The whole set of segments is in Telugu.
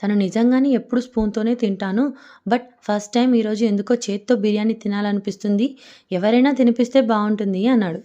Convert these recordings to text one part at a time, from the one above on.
తను నిజంగానే ఎప్పుడు స్పూన్‌తోనే తింటాను. బట్ ఫస్ట్ టైమ్ ఈరోజు ఎందుకో చేత్తో బిర్యానీ తినాలనిపిస్తుంది. ఎవరైనా తినిపిస్తే బావుంటుంది అన్నాడు.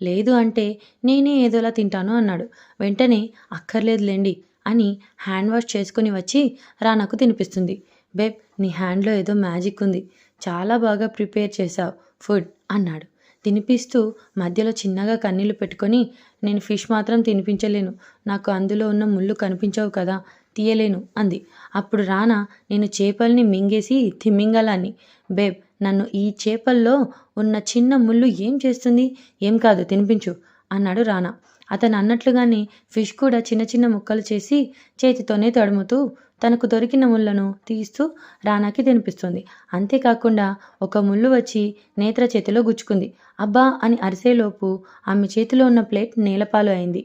లేదు అంటే నేనే ఏదోలా తింటాను అన్నాడు. వెంటనే అక్కర్లేదులెండి అని హ్యాండ్ వాష్ చేసుకొని వచ్చి రానాకు తినిపిస్తుంది. బేబ్ నీ హ్యాండ్‌లో ఏదో మ్యాజిక్ ఉంది. చాలా బాగా ప్రిపేర్ చేశావు ఫుడ్ అన్నాడు. తినిపిస్తూ మధ్యలో చిన్నగా కన్నీళ్లు పెట్టుకొని నేను ఫిష్ మాత్రం తినిపించలేను. నాకు అందులో ఉన్న ముళ్ళు కనిపించవు కదా! తీయలేను అంది. అప్పుడు రానా నేను చేపల్ని మింగేసి తిమింగలాన్ని. బేబ్ నన్ను ఈ చేపల్లో ఉన్న చిన్న ముల్లు ఏం చేస్తుంది? ఏం కాదు తినిపించు అన్నాడు రానా. అతను అన్నట్లుగానే ఫిష్ కూడా చిన్న చిన్న ముక్కలు చేసి చేతితోనే తడుముతూ తనకు దొరికిన ముళ్ళను తీస్తూ రానాకి తినిపిస్తుంది. అంతేకాకుండా ఒక ముళ్ళు వచ్చి నేత్ర చేతిలో గుచ్చుకుంది. అబ్బా అని అరిసేలోపు ఆమె చేతిలో ఉన్న ప్లేట్ నేలపాలు అయింది.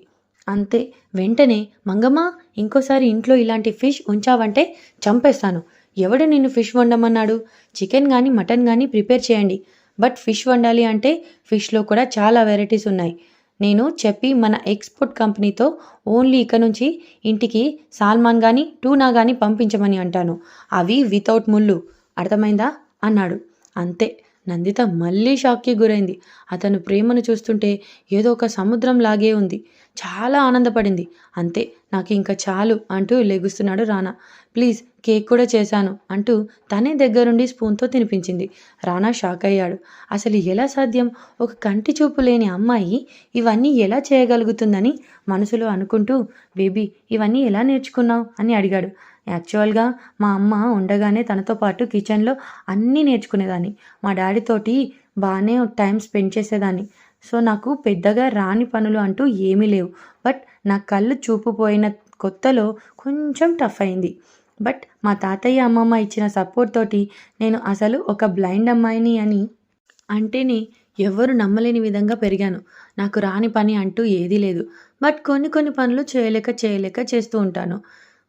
అంతే వెంటనే మంగమ్మ ఇంకోసారి ఇంట్లో ఇలాంటి ఫిష్ ఉంచావంటే చంపేస్తాను. ఎవడు నిన్ను ఫిష్ వండమన్నాడు? చికెన్ కానీ మటన్ కానీ ప్రిపేర్ చేయండి. బట్ ఫిష్ వండాలి అంటే ఫిష్లో కూడా చాలా వెరైటీస్ ఉన్నాయి. నేను చెప్పి మన ఎక్స్‌పోర్ట్ కంపెనీతో ఓన్లీ ఇక నుంచి ఇంటికి సాల్మన్ గానీ, టూనా గానీ పంపించమని అంటాను. అవి వితౌట్ ముళ్ళు. అర్థమైందా? అన్నాడు. అంతే నందిత మళ్ళీ షాక్‌కి గురైంది. అతను ప్రేమను చూస్తుంటే ఏదో ఒక సముద్రం లాగే ఉంది. చాలా ఆనందపడింది. అంతే నాకింక చాలు అంటూ లెగుస్తున్నాడు రానా. ప్లీజ్ కేక్ కూడా చేశాను అంటూ తనే దగ్గరుండి స్పూన్‌తో తినిపించింది. రానా షాక్ అయ్యాడు. అసలు ఎలా సాధ్యం? ఒక కంటి చూపు లేని అమ్మాయి ఇవన్నీ ఎలా చేయగలుగుతుందని మనసులో అనుకుంటూ బేబీ ఇవన్నీ ఎలా నేర్చుకున్నావు? అని అడిగాడు. యాక్చువల్‌గా మా అమ్మ ఉండగానే తనతో పాటు కిచెన్‌లో అన్నీ నేర్చుకునేదాన్ని. మా డాడీతోటి బానే టైం స్పెండ్ చేసేదాన్ని. సో, నాకు పెద్దగా రాని పనులు అంటూ ఏమీ లేవు. బట్ నా కళ్ళు చూపు పోయిన కొత్తలో కొంచెం టఫ్ అయింది. బట్ మా తాతయ్య, అమ్మమ్మ ఇచ్చిన సపోర్ట్ తోటి నేను అసలు ఒక బ్లైండ్ అమ్మాయిని అని అంటేనే ఎవ్వరు నమ్మలేని విధంగా పెరిగాను. నాకు రాని పని అంటూ ఏదీ లేదు. బట్ కొన్ని కొన్ని పనులు చేయలేక చేస్తూ ఉంటాను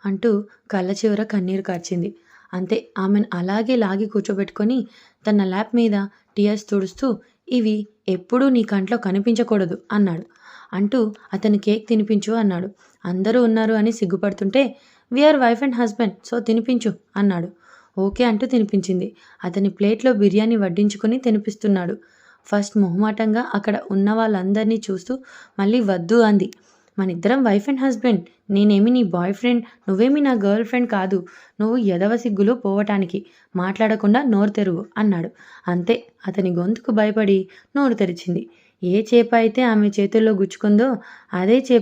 అంటూ కళ్ళ చివర కన్నీరు కార్చింది. అంతే ఆమెను అలాగే లాగి కూర్చోబెట్టుకొని తన ల్యాప్ మీద టీయర్స్ తుడుస్తూ ఇవి ఎప్పుడూ నీ కంట్లో కనిపించకూడదు అన్నాడు. అంటూ అతని కేక్ తినిపించు అన్నాడు. అందరూ ఉన్నారు అని సిగ్గుపడుతుంటే we are wife and husband so తినిపించు అన్నాడు. ఓకే అంటూ తినిపించింది. అతని ప్లేట్లో బిర్యానీ వడ్డించుకొని తినిపిస్తున్నాడు. ఫస్ట్ మొహమాటంగా అక్కడ ఉన్న వాళ్ళందరినీ చూస్తూ మళ్ళీ వద్దు అంది. మనిద్దరం వైఫ్ అండ్ హస్బెండ్. నేనేమి నీ బాయ్ ఫ్రెండ్, నువ్వేమి నా గర్ల్ ఫ్రెండ్ కాదు. నువ్వు ఎదవ సిగ్గులు పోవటానికి మాట్లాడకుండా నోరు తెరువు అన్నాడు. అంతే అతని గొంతుకు భయపడి నోరు తెరిచింది. ఏ చేప అయితే ఆమె చేతుల్లో గుచ్చుకుందో అదే చేప